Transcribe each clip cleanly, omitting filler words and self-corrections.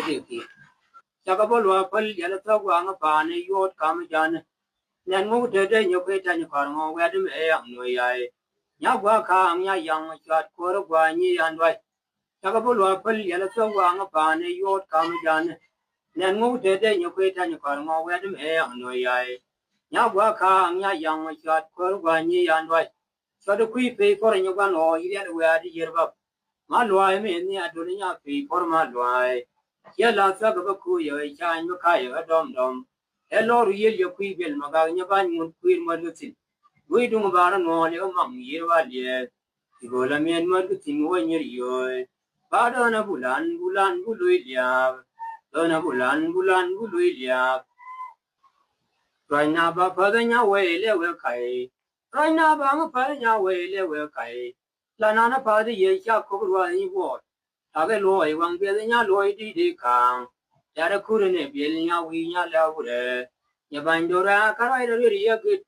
ki chaka bo lwa pal yala to wa nga pa ne yot kam jan nan ngu de de nyo ke ta ni kar ngo wa de me ya no ya nya gwa ka nya yang chat ko ro gwa ni yan wai chaka bo lwa pal yala to wa nga pa ne yot kam jan nan ngu de de nyo ke ta ni kar ngo wa de me ya no ya nya gwa ka nya yang chat ko ro gwa ni yan wai so de kui pe ko ro nyo gwa no yi ya wa di yer ba ma lwa me ni a do nya pe por ma lwa ya la sa ga ku yo cha nyu ka yo dom dom e lo ru ye yo kui bel ma ga nya ba ngun kui ma lu tin wi du ma ba no le ma mi ye wa le ti go la men ma du tin wo nyer yo ba do na bulan bulan bu lu ya do na bulan bulan bu lu ya right now ba pa da nya we le we kai right now ba ma pa nya we le we kai la na na pa de ye cha ko ru wa ni wo大概罗一往别人家罗一地扛，家的苦人呢，别人家为人家了不得，一般就是看来的也个，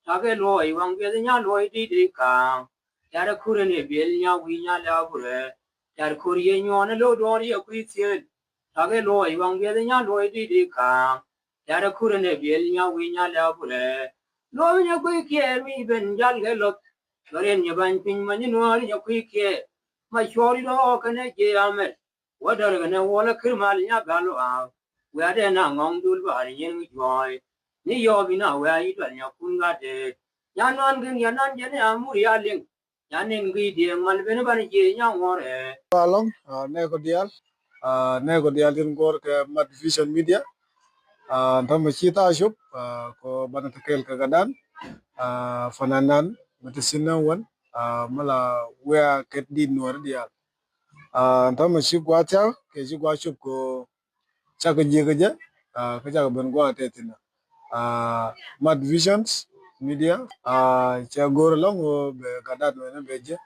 大概罗一往别人家罗一地扛，家的苦人呢，别人家为人家了不得，家的苦人家呢，老多的也亏钱，大概罗一往别人家罗一地扛，家的苦人呢，别人家为人家了不得，罗人家亏钱，为别家个了，昨天一般平民的罗人家亏钱。ma shori do kana je amer wadar kana wala kirmal nya galo a wa de na ngong dul ba yin joy ni yo bina wa yi do nya kun ga de nya non gin ya nan je ne amur ya ling ya nin gi de mal ben ban je nya ngore Along ne ko dial din gor ke Mad Vision Media tam kita shop ko bana tekel ka gadan fananan matasinna wan mala wea ket din nuar dial tam shi gwa cha ke shi gwa shop ko cha ka je ka ja ka ja ben gwa tetina Mad Visions Media cha gor long be gadan ne beje